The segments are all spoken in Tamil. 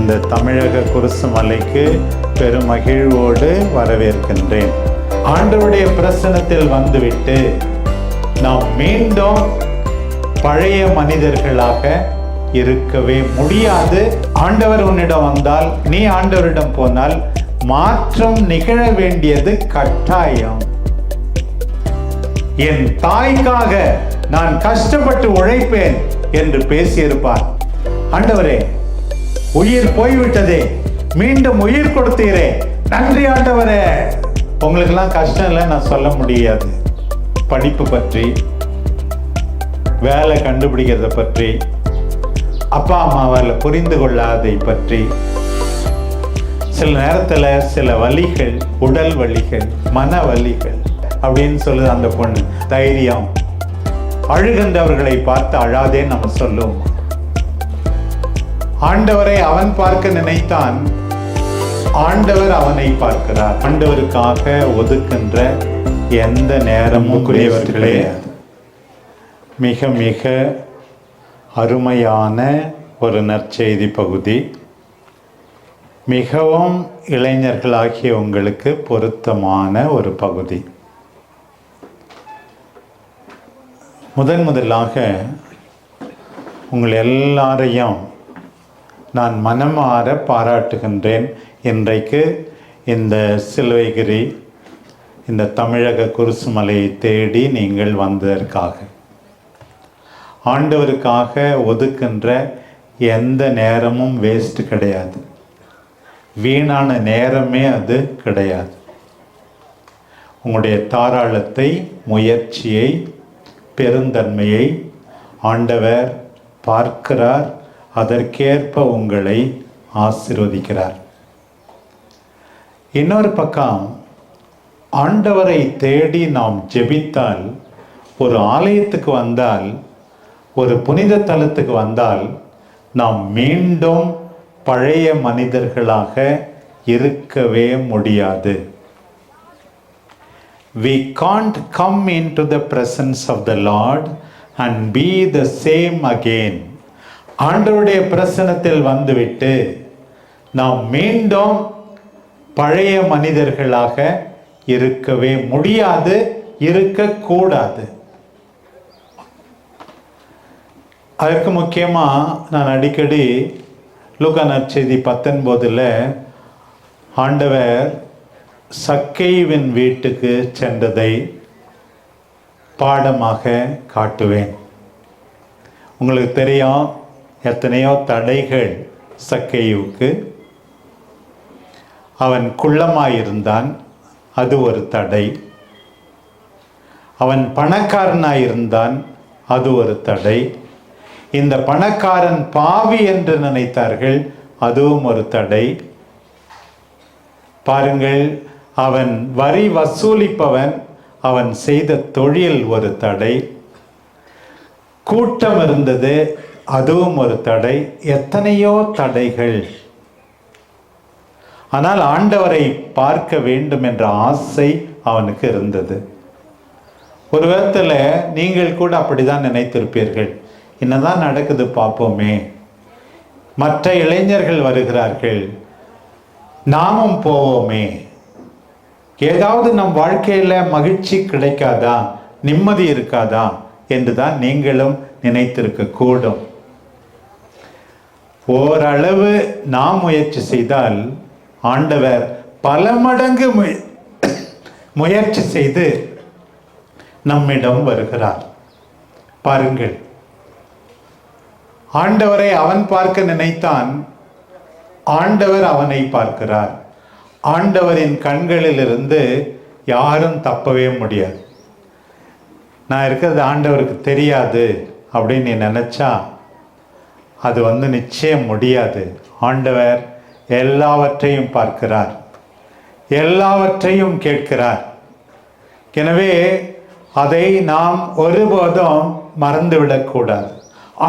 இந்த தமிழக குருசு மலைக்கு பெருமகிழ்வோடு வரவேற்கின்றேன். ஆண்டவருடைய பிரசன்னத்தில் வந்துவிட்டு நாம் மீண்டும் பழைய மனிதர்களாக இருக்கவே முடியாது. ஆண்டவர் உன்னிடம் வந்தால், நீ ஆண்டவரிடம் போனால் மாற்றம் நிகழ வேண்டியது கட்டாயம். என் தாய்க்காக நான் கஷ்டப்பட்டு உழைப்பேன் என்று பேசியிருப்பார். ஆண்டவரே, உயிர் போய்விட்டதே, மீண்டும் உயிர் கொடுத்தீரே, நன்றி ஆண்டவரே. உங்களுக்கெல்லாம் கஷ்டம் இல்லை நான் சொல்ல முடியாது. படிப்பு பற்றி, வேலை கண்டுபிடிக்கிறத பற்றி, அப்பா அம்மாவால் புரிந்து கொள்ளாதை பற்றி, சில நேரத்தில் சில வலிகள், உடல் வலிகள், மன வலிகள் அப்படின்னு சொல்லுது அந்த பொண்ணு. தைரியம், அழுகின்றவர்களை பார்த்து அழாதே நம்ம சொல்லுவோம். ஆண்டவரை அவன் பார்க்க நினைத்தான், ஆண்டவர் அவனை பார்க்கிறார். ஆண்டவருக்காக ஒதுக்கின்ற எந்த நேரமும் குறியவர்களே, மிக மிக அருமையான ஒரு நற்செய்தி பகுதி. மிகவும் இளைஞர்களாகிய உங்களுக்கு பொருத்தமான ஒரு பகுதி. முதலாக உங்கள் எல்லாரையும் நான் மனமாற பாராட்டுகின்றேன். இன்றைக்கு இந்த சிலுவைகிரி, இந்த தமிழக குருசு மலையை தேடி நீங்கள் வந்ததற்காக. ஆண்டவருக்காக ஒதுக்கின்ற எந்த நேரமும் வேஸ்ட் கிடையாது, வீணான நேரமே அது கிடையாது. உங்களுடைய தாராளத்தை, முயற்சியை, பெருந்தன்மையை ஆண்டவர் பார்க்கிறார். அதற்கேற்ப உங்களை ஆசீர்வதிக்கிறார். இன்னொரு பக்கம், ஆண்டவரை தேடி நாம் ஜெபித்தால், ஒரு ஆலயத்துக்கு வந்தால், ஒரு புனித தலத்துக்கு வந்தால், நாம் மீண்டும் பழைய மனிதர்களாக இருக்கவே முடியாது. We can't come into the presence of the Lord and be the same again. ஆண்டவருடைய பிரசன்னத்தில் வந்துவிட்டு நாம் மீண்டும் பழைய மனிதர்களாக இருக்கவே முடியாது, இருக்கக்கூடாது. அதற்கு முக்கியமாக நான் அடிக்கடி லூக்கா நற்செய்தி 19 ஆண்டவர் சக்கேயுவின் வீட்டுக்கு சென்றதை பாடமாக காட்டுவேன். உங்களுக்கு தெரியும், எத்தனையோ தடைகள் சக்கேயுவுக்கு. அவன் குள்ளமாயிருந்தான், அது ஒரு தடை. அவன் பணக்காரனாயிருந்தான், அது ஒரு தடை. இந்த பணக்காரன் பாவி என்று நினைத்தார்கள், அதுவும் ஒரு தடை. பாருங்கள், அவன் வரி வசூலிப்பவன், அவன் செய்த தொழில் ஒரு தடை. கூட்டம் இருந்தது, அதுவும் ஒரு தடை. எத்தனையோ தடைகள். ஆனால் ஆண்டவரை பார்க்க வேண்டும் என்ற ஆசை அவனுக்கு இருந்தது. ஒரு விதத்தில் நீங்கள் கூட அப்படிதான் நினைத்திருப்பீர்கள். என்னதான் நடக்குது பார்ப்போமே, மற்ற இளைஞர்கள் வருகிறார்கள், நாமும் போவோமே, ஏதாவது நம் வாழ்க்கையில் மகிழ்ச்சி கிடைக்காதா, நிம்மதி இருக்காதா என்று தான் நீங்களும் நினைத்திருக்க கூடும். ஓரளவு நாம் முயற்சி செய்தால் ஆண்டவர் பல மடங்கு முயற்சி செய்து நம்மிடம் வருகிறார். பாருங்கள், ஆண்டவரை அவன் பார்க்க நினைத்தான், ஆண்டவர் அவனை பார்க்கிறார். ஆண்டவரின் கண்களிலிருந்து யாரும் தப்பவே முடியாது. நான் இருக்கிறது ஆண்டவருக்கு தெரியாது அப்படின்னு நீ நினச்சா அது நிச்சயம் முடியாது. ஆண்டவர் எல்லாவற்றையும் பார்க்கிறார், எல்லாவற்றையும் கேட்கிறார். எனவே அதை நாம் ஒருபோதும் மறந்துவிடக்கூடாது.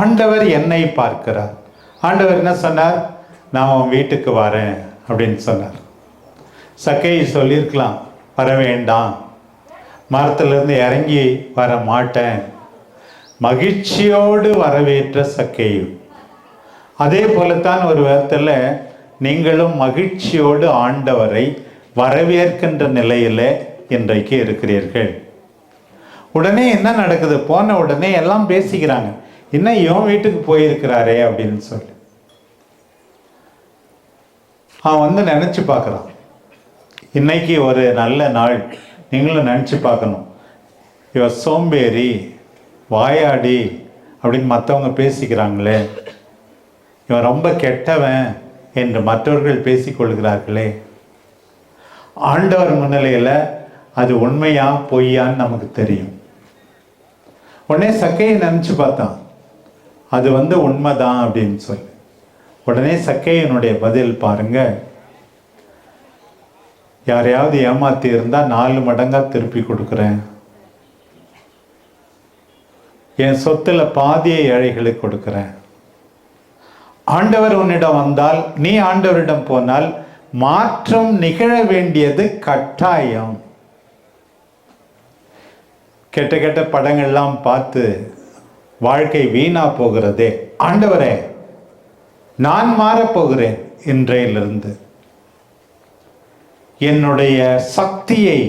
ஆண்டவர் என்னை பார்க்கிறார். ஆண்டவர் என்ன சொன்னார்? நான் உன் வீட்டுக்கு வரேன் அப்படின்னு சொன்னார். சக்கேயு சொல்லியிருக்கலாம், வர வேண்டாம், மரத்திலிருந்து இறங்கி வர மாட்டேன். மகிழ்ச்சியோடு வரவேற்ற சக்கேயு. அதே போலத்தான் ஒரு விதத்தில் நீங்களும் மகிழ்ச்சியோடு ஆண்டவரை வரவேற்கின்ற நிலையில் இன்றைக்கு இருக்கிறீர்கள். உடனே என்ன நடக்குது? போன உடனே எல்லாம் பேசிக்கிறாங்க, இன்னும் இவன் வீட்டுக்கு போயிருக்கிறாரே அப்படின்னு சொல்லி. அவன் நினச்சி பார்க்குறான், இன்னைக்கு ஒரு நல்ல நாள். நீங்களும் நினச்சி பார்க்கணும், இவன் சோம்பேறி வாயாடி அப்படின்னு மற்றவங்க பேசிக்கிறாங்களே, இவன் ரொம்ப கெட்டவன் என்று மற்றவர்கள் பேசிக்கொள்கிறார்களே, ஆண்டவர் முன்னிலையில் அது உண்மையா பொய்யான்னு நமக்கு தெரியும். உடனே சக்கையை நினச்சி பார்த்தான், அது உண்மைதான் அப்படின்னு சொல்லி. உடனே சக்கையினுடைய பதில் பாருங்க, யாரையாவது ஏமாத்தி இருந்தா 4 மடங்கா திருப்பி கொடுக்குறேன், என் சொத்துல பாதியை ஏழைகளுக்கு கொடுக்குறேன். ஆண்டவர் உன்னிடம் வந்தால், நீ ஆண்டவரிடம் போனால் மாற்றம் நிகழ வேண்டியது கட்டாயம். கெட்ட கெட்ட படங்கள்லாம் பார்த்து வாழ்க்கை வீணா போகிறதே. ஆண்டவரே, நான் மாறப்போகிறேன், இன்றையிலிருந்து என்னுடைய சக்தியை,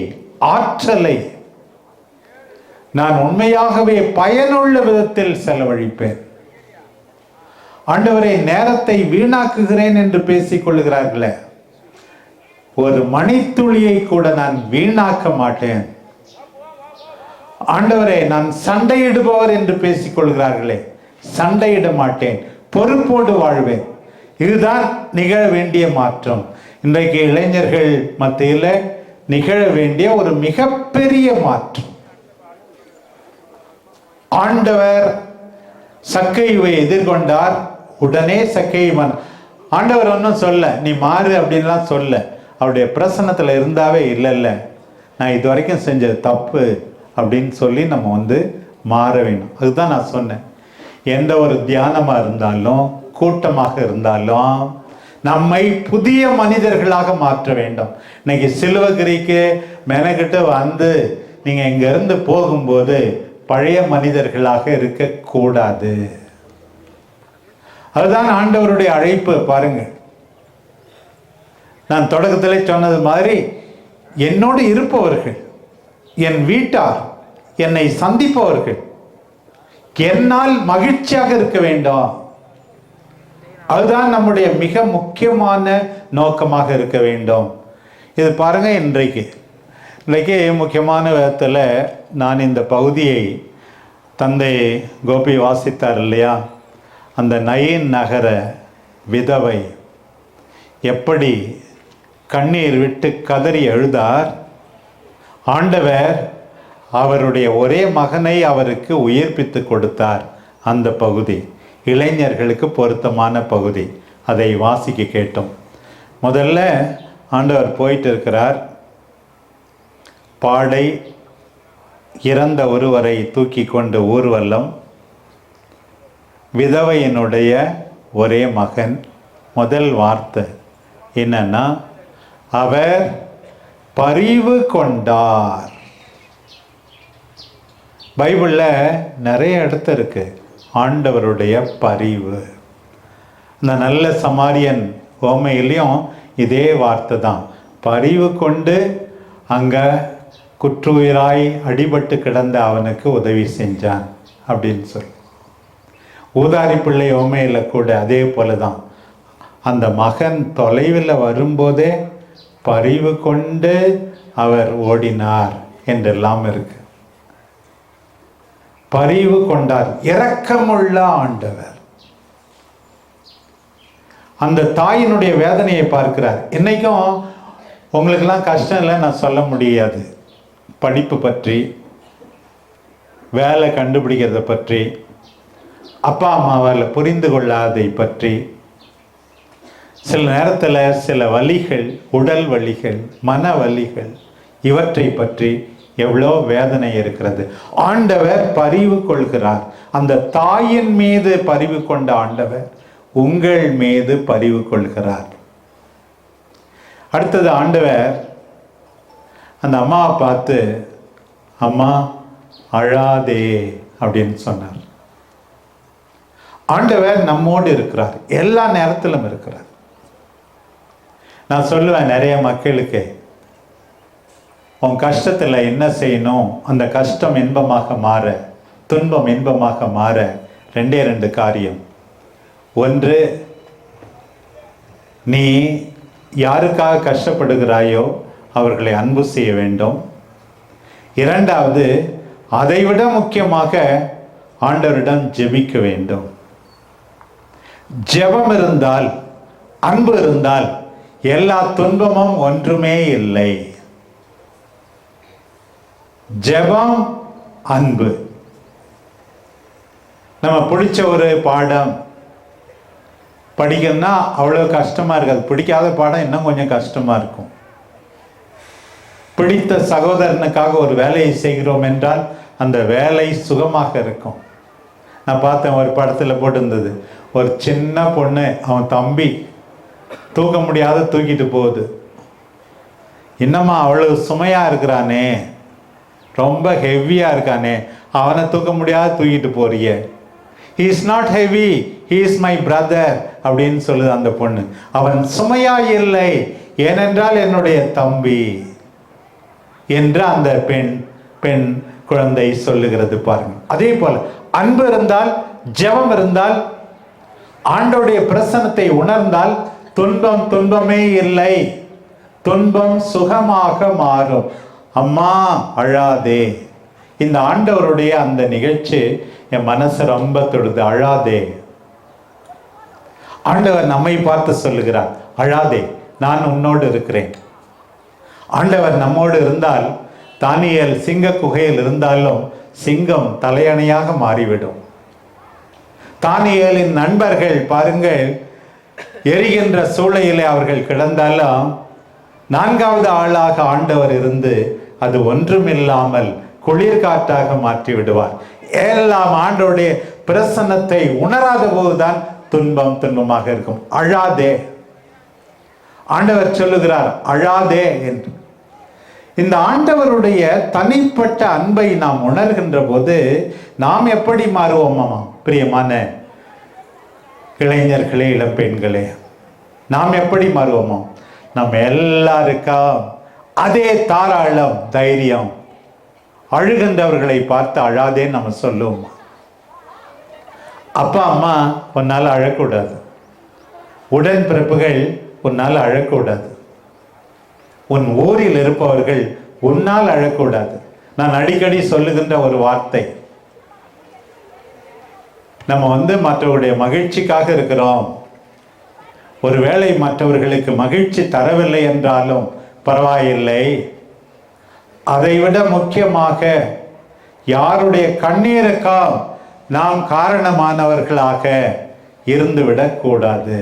ஆற்றலை நான் உண்மையாகவே பயனுள்ள விதத்தில் செலவழிப்பேன். ஆண்டவரே, நேரத்தை வீணாக்குகிறேன் என்று பேசிக் கொள்ளுகிறார்களே, ஒரு மணித்துளியை கூட நான் வீணாக்க மாட்டேன். ஆண்டவரே, நான் சண்டையிடுபவர் என்று பேசிக் கொள்கிறார்களே, சண்டையிட மாட்டேன், பொறுப்போடு வாழ்வேன். இதுதான் நிகழ வேண்டிய மாற்றம். இன்றைக்கு இளைஞர்கள் மத்தியில் நிகழ வேண்டிய ஒரு மிகப்பெரிய மாற்றம். ஆண்டவர் சக்கையை எதிர்கொண்டார். உடனே சக்கையை ஆண்டவர் ஒன்றும் சொல்ல, நீ மாறு அப்படின்லாம் சொல்ல. அவருடைய பிரசன்னத்தில் இருந்தாவே இல்லை, நான் இது வரைக்கும் செஞ்சது தப்பு அப்படின்னு சொல்லி நம்ம மாற வேணும். அதுதான் நான் சொன்னேன், எந்த ஒரு தியானமாக இருந்தாலும் கூட்டமாக இருந்தாலும் நம்மை புதிய மனிதர்களாக மாற்ற வேண்டும். இன்னைக்கு சிலுவகிரிக்கு மெனக்கிட்டு நீங்கள் இங்கேருந்து போகும்போது பழைய மனிதர்களாக இருக்கக்கூடாது. அதுதான் ஆண்டவருடைய அழைப்பு. பாருங்க, நான் தொடக்கத்தில் சொன்னது மாதிரி, என்னோடு இருப்பவர்கள், என் வீட்டார், என்னை சந்திப்பவர்கள் என்னால் மகிழ்ச்சியாக இருக்க வேண்டும். அதுதான் நம்முடைய மிக முக்கியமான நோக்கமாக இருக்க வேண்டும். இது பாருங்க, இன்றைக்கு முக்கியமான விதத்தில் நான் இந்த பகுதியை தந்தை கோபி வாசித்தார் இல்லையா, அந்த நயின் நகர விதவை எப்படி கண்ணீர் விட்டு கதறி எழுதார். ஆண்டவர் அவருடைய ஒரே மகனை அவருக்கு உயிர்ப்பித்து கொடுத்தார். அந்த பகுதி இளைஞர்களுக்கு பொருத்தமான பகுதி. அதை வாசிக்க கேட்டோம். முதல்ல ஆண்டவர் போயிட்டு இருக்கிறார். பாடை இறந்த ஒருவரை தூக்கி கொண்டு ஊர்வலம். விதவையினுடைய ஒரே மகன். முதல் வார்த்தை என்னன்னா, அவர் பரிவு கொண்டார். பைபிளில் நிறைய இடத்து இருக்கு ஆண்டவருடைய பரிவு. இந்த நல்ல சமாரியன் ஓமையிலையும் இதே வார்த்தை தான், பரிவு கொண்டு அங்கே குற்றுயிராய் அடிபட்டு கிடந்த அவனுக்கு உதவி செஞ்சான் அப்படின்னு சொல்லி. ஊதாரி பிள்ளை ஓமையில் கூட அதே போல தான், அந்த மகன் தொலைவில் வரும்போதே பரிவு கொண்டு அவர் ஓடினார் என்றெல்லாம் இருக்கு. பரிவு கொண்டார், இரக்கமுள்ள ஆண்டவர். அந்த தாயினுடைய வேதனையை பார்க்கிறார். இன்னைக்கும் உங்களுக்கெல்லாம் கஷ்டம் இல்லை நான் சொல்ல முடியாது. படிப்பு பற்றி, வேலை கண்டுபிடிக்கிறத பற்றி, அப்பா அம்மாவால் புரிந்து கொள்ளாதை பற்றி, சில நேரத்தில் சில வலிகள், உடல் வலிகள், மன வலிகள், இவற்றை பற்றி எவ்வளோ வேதனை இருக்கிறது. ஆண்டவர் பரிவு கொள்கிறார். அந்த தாயின் மீது பரிவு கொண்ட ஆண்டவர் உங்கள் மீது பரிவு கொள்கிறார். அடுத்தது ஆண்டவர் அந்த அம்மாவை பார்த்து, அம்மா அழாதே அப்படின்னு சொன்னார். ஆண்டவர் நம்மோடு இருக்கிறார், எல்லா நேரத்திலும் இருக்கிறார். நான் சொல்லுவேன் நிறைய மக்களுக்கு, உன் கஷ்டத்தில் என்ன செய்யணும், அந்த கஷ்டம் இன்பமாக மாற, துன்பம் இன்பமாக மாற 2 காரியம். ஒன்று, நீ யாருக்காக கஷ்டப்படுகிறாயோ அவர்களை அன்பு செய்ய வேண்டும். 2வது, அதைவிட முக்கியமாக ஆண்டவரிடம் ஜெபிக்க வேண்டும். ஜெபம் இருந்தால், அன்பு இருந்தால் எல்லா துன்பமும் ஒன்றுமே இல்லை. ஜெபம், அன்பு. நம்ம பிடிச்ச ஒரு பாடம் படிக்கணும்னா அவ்வளோ கஷ்டமாக இருக்காது. பிடிக்காத பாடம் இன்னும் கொஞ்சம் கஷ்டமாக இருக்கும். பிடித்த சகோதரனுக்காக ஒரு வேலையை செய்கிறோம் என்றால் அந்த வேலை சுகமாக இருக்கும். நான் பார்த்தேன், ஒரு படத்தில் போட்டிருந்தது, ஒரு சின்ன பொண்ணு அவன் தம்பி தூக்க முடியாத தூக்கிட்டு போகுது. இன்னமா அவ்வளவு சுமையாக இருக்கிறானே, ரொம்ப ஹெவியாக இருக்கானே, அவனை தூக்க முடியாத தூக்கிட்டு போறிய. he is not heavy, he is my brother அப்படின்னு சொல்லுது அந்த பொண்ணு. அவன் சுமையா இல்லை, ஏனென்றால் என்னுடைய தம்பி என்று அந்த பெண் குழந்தை சொல்லுகிறது பாருங்க. அதே போல அன்பு இருந்தால், ஜெபம் இருந்தால், ஆண்டவருடைய பிரசன்னத்தை உணர்ந்தால் துன்பம் துன்பமே இல்லை, துன்பம் சுகமாக மாறும். அம்மா அழாதே. இந்த ஆண்டவருடைய அந்த நிகழ்ச்சி என் மனசு ரொம்ப தொடுது. அழாதே. ஆண்டவர் நம்மை பார்த்து சொல்லுகிறார், அழாதே, நான் உன்னோடு இருக்கிறேன். ஆண்டவர் நம்மோடு இருந்தால், தானியேல் சிங்க குகையில் இருந்தாலும் சிங்கம் தலையணையாக மாறிவிடும். தானியேலின் நண்பர்கள் பாருங்கள், எரிகின்ற சூளையிலே அவர்கள் கிடந்தாலும் 4வது ஆளாக ஆண்டவர் இருந்து அது ஒன்றுமில்லாமல் குளிர்காற்றாக மாற்றி விடுவார். எல்லாம் ஆண்டவருடைய பிரசன்னத்தை உணராத போதுதான் துன்பம் துன்பமாக இருக்கும். அழாதே. ஆண்டவர் சொல்லுகிறார், அழாதே என்று. இந்த ஆண்டவருடைய தனிப்பட்ட அன்பை நாம் உணர்கின்ற போது நாம் எப்படி மாறுவோமாமா? பிரியமான இளைஞர்களே, இளம்பெண்களே, நாம் எப்படி மாறுவோமோ? நம்ம எல்லாருக்கும் அதே தாராளம், தைரியம். அழுகின்றவர்களை பார்த்து அழாதேன்னு நம்ம சொல்லுவோம். அப்பா அம்மா உன்னால் அழக்கூடாது, உடன்பிறப்புகள் உன்னால் அழக்கூடாது, உன் ஊரில் இருப்பவர்கள் உன்னால் அழக்கூடாது. நான் அடிக்கடி சொல்லுகின்ற ஒரு வார்த்தை, நம்ம மற்றவருடைய மகிழ்ச்சிக்காக இருக்கிறோம். ஒருவேளை மற்றவர்களுக்கு மகிழ்ச்சி தரவில்லை என்றாலும் பரவாயில்லை, அதைவிட முக்கியமாக யாருடைய கண்ணீருக்கா நாம் காரணமானவர்களாக இருந்துவிடக் கூடாது.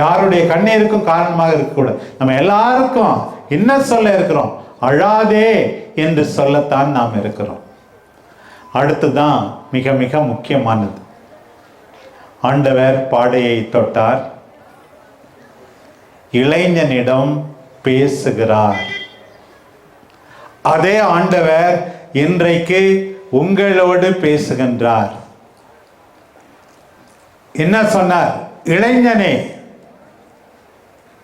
யாருடைய கண்ணீருக்கும் காரணமாக இருக்கக்கூடாது. நம்ம எல்லாருக்கும் என்ன சொல்ல இருக்கிறோம்? அழாதே என்று சொல்லத்தான் நாம் இருக்கிறோம். அடுத்துதான் மிக மிக முக்கியமானது, ஆண்டவர் பாடையை தொட்டார், இளைஞனிடம் பேசுகிறார். அதே ஆண்டவர் இன்றைக்கு உங்களோடு பேசுகின்றார். என்ன சொன்னார்? இளைஞனே,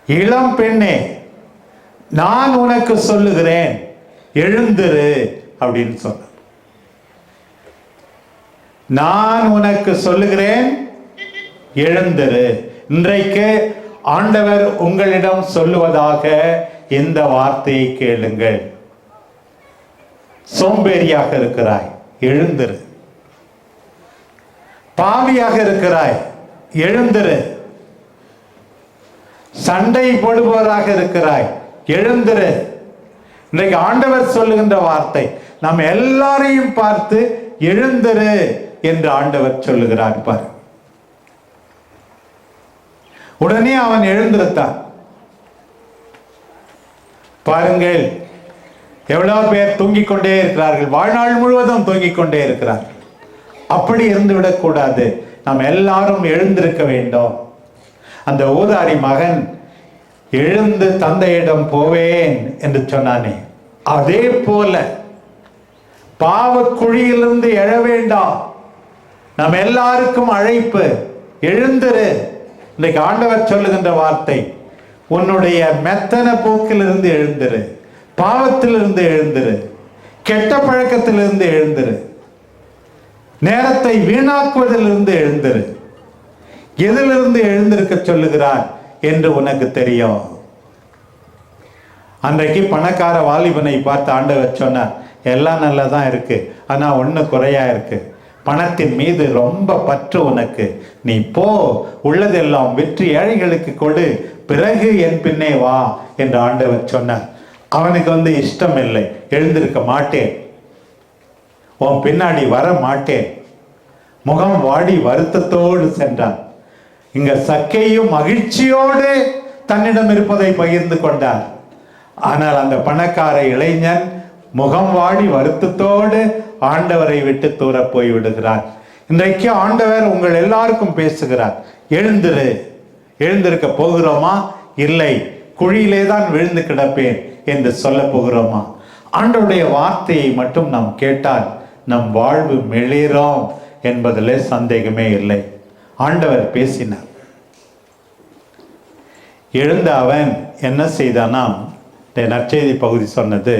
இளம் பெண்ணே, நான் உனக்கு சொல்லுகிறேன், எழுந்திரு அப்படின்னு சொன்னார். நான் உனக்கு சொல்லுகிறேன், எழுந்திரு. இன்றைக்கு ஆண்டவர் உங்களிடம் சொல்லுவதாக இந்த வார்த்தையை கேளுங்கள். சோம்பேறியாக இருக்கிறாய், எழுந்திரு. பாவியாக இருக்கிறாய், எழுந்திரு. சண்டை போடுபவராக இருக்கிறாய், எழுந்திரு. இன்றைக்கு ஆண்டவர் சொல்லுகின்ற வார்த்தை, நாம் எல்லாரையும் பார்த்து எழுந்திரு என்று ஆண்டவர் சொல்லுகிறார். பாரு, உடனே அவன் எழுந்திருத்தான். பாருங்கள், எவ்வளவு பேர் தூங்கிக் கொண்டே இருக்கிறார்கள், வாழ்நாள் முழுவதும் தூங்கிக் கொண்டே இருக்கிறார்கள். அப்படி இருந்து விடக்கூடாது. நாம் எல்லாரும் எழுந்திருக்க வேண்டும். அந்த ஊதாரி மகன் எழுந்து தந்தையிடம் போவேன் என்று சொன்னானே, அதே போல பாவ குழியிலிருந்து எழ வேண்டாம், நம்ம எல்லாருக்கும் அழைப்பு, எழுந்திரு. இன்றைக்கு ஆண்டவர் சொல்லுகின்ற வார்த்தை, உன்னுடைய மெத்தன போக்கிலிருந்து எழுந்திரு, பாவத்திலிருந்து எழுந்திரு, கெட்ட பழக்கத்திலிருந்து எழுந்திரு, நேரத்தை வீணாக்குவதிலிருந்து எழுந்திரு. எதிலிருந்து எழுந்திருக்க சொல்லுகிறார் என்று உனக்கு தெரியும். அன்றைக்கு பணக்கார வாலிபனை பார்த்து ஆண்டவர் சொன்னார், எல்லாம் நல்லதான் இருக்கு, ஆனா ஒண்ணு குறையா இருக்கு. பணத்தின் மீது ரொம்ப பற்று உனக்கு. நீ போ, உள்ளதெல்லாம் விற்று ஏழைகளுக்கு கொடு, பிறகு என் பின்னே வா என்று ஆண்டவர் சொன்னார். அவனுக்கு இஷ்டம் இல்லை, எழுந்திருக்க மாட்டேன், உன் பின்னாடி வர மாட்டேன், முகம் வாடி வருத்தத்தோடு சென்றான். இங்க சக்கையும் மகிழ்ச்சியோடு தன்னிடம் இருப்பதை பகிர்ந்து கொண்டார். ஆனால் அந்த பணக்கார இளைஞன் முகம் வாடி வருத்தத்தோடு ஆண்டவரை விட்டு தூர போய் விடுகிறார். இன்றைக்கு ஆண்டவர் உங்கள் எல்லாருக்கும் பேசுகிறார், எழுந்திரு. எழுந்திருக்க போகிறோமா? இல்லை, குழியிலே தான் விழுந்து கிடப்பேன் என்று சொல்ல போகிறோமா? ஆண்டவருடைய வார்த்தையை மட்டும் நாம் கேட்டால் நம் வாழ்வு மெளிரும் என்பதிலே சந்தேகமே இல்லை. ஆண்டவர் பேசினார். எழுந்த அவன் என்ன செய்தானா, நற்செய்தி பகுதி சொன்னது,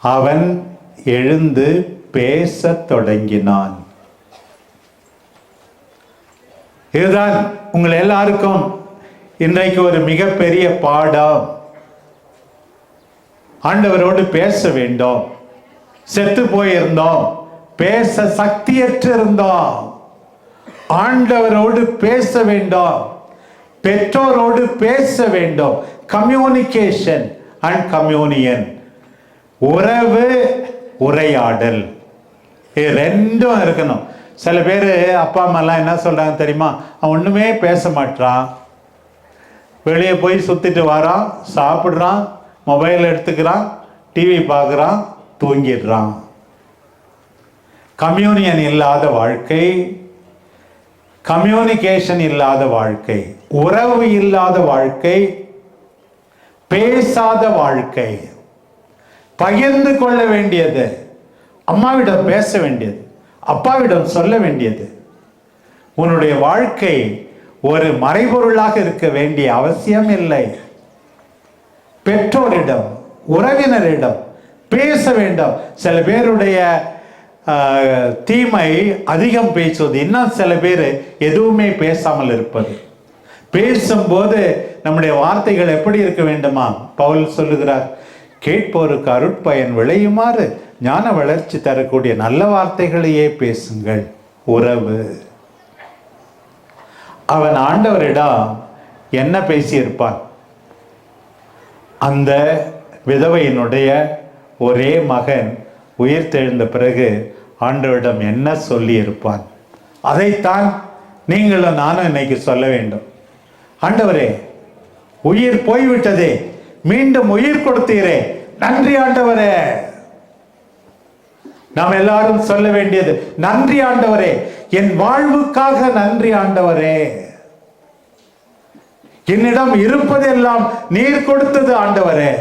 அவன் எழுந்து பேசத் தொடங்கினான். இதுதான் உங்கள் எல்லாருக்கும் இன்றைக்கு ஒரு மிகப்பெரிய பாடம். ஆண்டவரோடு பேச வேண்டும். செத்து போயிருந்தோம், பேச சக்தியற்று இருந்தோம். ஆண்டவரோடு பேச வேண்டும், பெற்றோரோடு பேச வேண்டும். கம்யூனிகேஷன் அண்ட் கம்யூனியன், உறவு, உரையாடல், இது ரெண்டும் இருக்கணும். சில பேர் அப்பா அம்மாலாம் என்ன சொல்றாங்க தெரியுமா, அவன் ஒண்ணுமே பேச மாட்டான், வெளியே போய் சுத்திட்டு வரான், சாப்பிட்றான், மொபைல் எடுத்துக்கிறான், டிவி பார்க்குறான், தூங்கிடுறான். கம்யூனியன் இல்லாத வாழ்க்கை, கம்யூனிகேஷன் இல்லாத வாழ்க்கை, உறவு இல்லாத வாழ்க்கை, பேசாத வாழ்க்கை. பகிர்ந்து கொள்ள வேண்டியது, அம்மாவிடம் பேச வேண்டியது, அப்பாவிடம் சொல்ல வேண்டியது. உன்னுடைய வாழ்க்கை ஒரு மறைபொருளாக இருக்க வேண்டிய அவசியம் இல்லை. பெற்றோரிடம், உறவினரிடம் பேச வேண்டும். சில பேருடைய தீமை அதிகம் பேசுவது, இன்னும் சில பேர் எதுவுமே பேசாமல் இருப்பது. பேசும்போது நம்முடைய வார்த்தைகள் எப்படி இருக்க வேண்டுமா? பவுல் சொல்லுகிறார், கேட்போருக்கு அருட்பயன் விளையுமாறு ஞான வளர்ச்சி தரக்கூடிய நல்ல வார்த்தைகளையே பேசுங்கள். உறவு. அவன் ஆண்டவரிடம் என்ன பேசியிருப்பான்? அந்த விதவையினுடைய ஒரே மகன் உயிர்த்தெழுந்த பிறகு ஆண்டவரிடம் என்ன சொல்லி இருப்பான்? அதைத்தான் நீங்களும் நானும் இன்னைக்கு சொல்ல வேண்டும். ஆண்டவரே, உயிர் போய்விட்டதே, மீண்டும் உயிர் கொடுத்தீரே, நன்றி ஆண்டவரே. நாம் எல்லாரும் சொல்ல வேண்டியது, நன்றி ஆண்டவரே, என் வாழ்வுக்காக நன்றி ஆண்டவரே. என்னிடம் இருப்பதெல்லாம் நீர் கொடுத்தது ஆண்டவரே.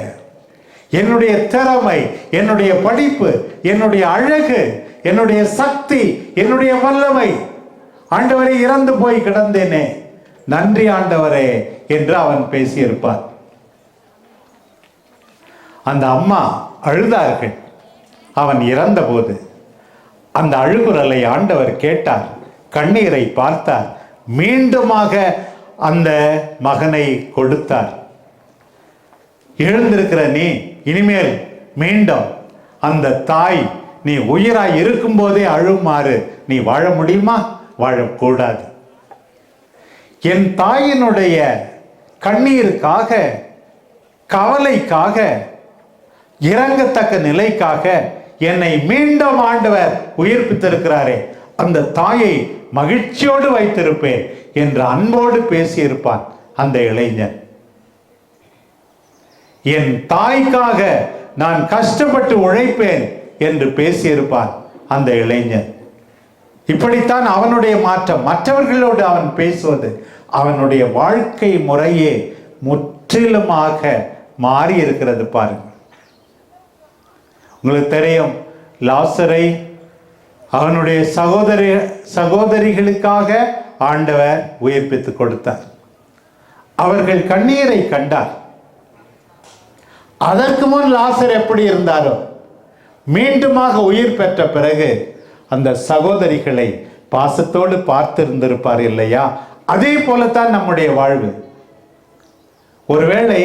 என்னுடைய திறமை, என்னுடைய படிப்பு, என்னுடைய அழகு, என்னுடைய சக்தி, என்னுடைய வல்லமை, ஆண்டவரே இறந்து போய் கிடந்தேனே, நன்றி ஆண்டவரே என்று அவன் பேசியிருப்பான். அந்த அம்மா அழுதார்கள் அவன் இறந்த போது. அந்த அழுகுரலை ஆண்டவர் கேட்டார், கண்ணீரை பார்த்தார், மீண்டுமாக அந்த மகனை கொடுத்தார். எழுந்திருக்கிற நீ இனிமேல் மீண்டும் அந்த தாய் நீ உயிராய் இருக்கும் போதே அழுமாறு நீ வாழ முடியுமா? வாழக்கூடாது. என் தாயினுடைய கண்ணீருக்காக, கவலைக்காக, இறங்கத்தக்க நிலைக்காக என்னை மீண்டும் ஆண்டவர் உயிர்ப்பித்திருக்கிறாரே, அந்த தாயை மகிழ்ச்சியோடு வைத்திருப்பேன் என்று அன்போடு பேசியிருப்பான் அந்த இளைஞன். என் தாய்க்காக நான் கஷ்டப்பட்டு உழைப்பேன் என்று பேசியிருப்பான் அந்த இளைஞன். இப்படித்தான் அவனுடைய மாற்றம். மற்றவர்களோடு அவன் பேசுவது, அவனுடைய வாழ்க்கை முறையே முற்றிலுமாக மாறி இருக்கிறது. பாருங்கள், உங்களுக்கு தெரியும், லாசரை அவனுடைய சகோதரிகளுக்காக ஆண்டவர் உயிர்ப்பித்து கொடுத்தார். அவர்கள் கண்ணீரை கண்டார். அதற்கு முன் லாசர் எப்படி இருந்தாரோ மீண்டுமாக உயிர் பெற்ற பிறகு அந்த சகோதரிகளை பாசத்தோடு பார்த்திருந்திருப்பார் இல்லையா? அதே போலத்தான் நம்முடைய வாழ்வு. ஒருவேளை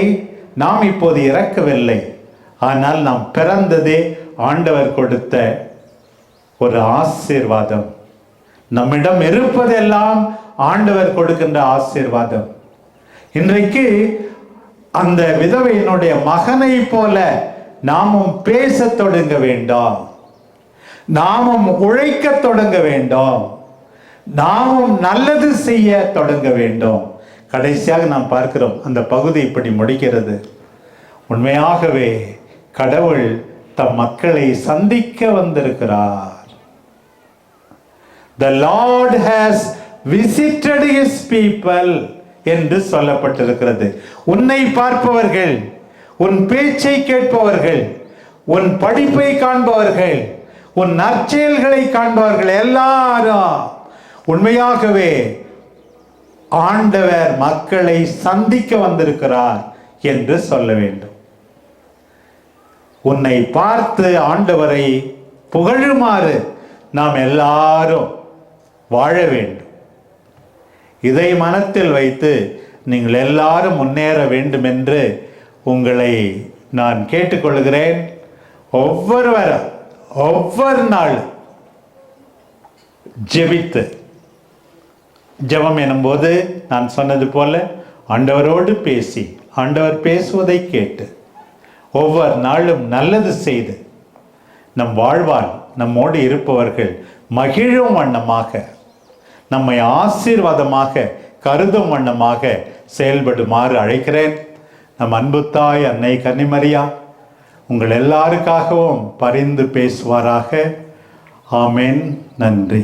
நாம் இப்போது இறக்கவில்லை, ஆனால் நாம் பிறந்ததே ஆண்டவர் கொடுத்த ஒரு ஆசீர்வாதம். நம்மிடம் இருப்பதெல்லாம் ஆண்டவர் கொடுக்கின்ற ஆசீர்வாதம். இன்றைக்கு அந்த விதவையினுடைய மகனை போல நாமும் பேச தொடங்க வேண்டாம், நாமும் உழைக்க தொடங்க வேண்டும், நாமும் நல்லது செய்ய தொடங்க வேண்டும். கடைசியாக நாம் பார்க்கிறோம், அந்த பகுதி இப்படி முடிக்கிறது. உண்மையாகவே கடவுள் தம் மக்களை சந்திக்க வந்திருக்கிறார். The Lord has visited his people என்று சொல்லப்பட்டிருக்கிறது. உன்னை பார்ப்பவர்கள், உன் பேச்சை கேட்பவர்கள், உன் படிப்பை காண்பவர்கள், உன் நற்செயல்களை காண்பவர்கள் எல்லாரும் உண்மையாகவே ஆண்டவர் மக்களை சந்திக்க வந்திருக்கிறார் என்று சொல்ல வேண்டும். உன்னை பார்த்து ஆண்டவரை புகழுமாறு நாம் எல்லாரும் வாழ வேண்டும். இதை மனத்தில் வைத்து நீங்கள் எல்லாரும் முன்னேற வேண்டும் என்று உங்களை நான் கேட்டுக்கொள்கிறேன். ஒவ்வொரு நாள் ஜெபித்து, ஜெபம் எனும்போது நான் சொன்னது போல ஆண்டவரோடு பேசி, ஆண்டவர் பேசுவதை கேட்டு, ஒவ்வொரு நாளும் நல்லது செய்து நம் வாழ்வால் நம்மோடு இருப்பவர்கள் மகிழும் வண்ணமாக, நம்மை ஆசீர்வாதமாக கருதும் வண்ணமாக செயல்படுமாறு அழைக்கிறேன். நம் அன்பு தாய் அன்னை கன்னிமரியா உங்கள் எல்லாருக்காகவும் பரிந்து பேசுவாராக. ஆமென். நன்றி.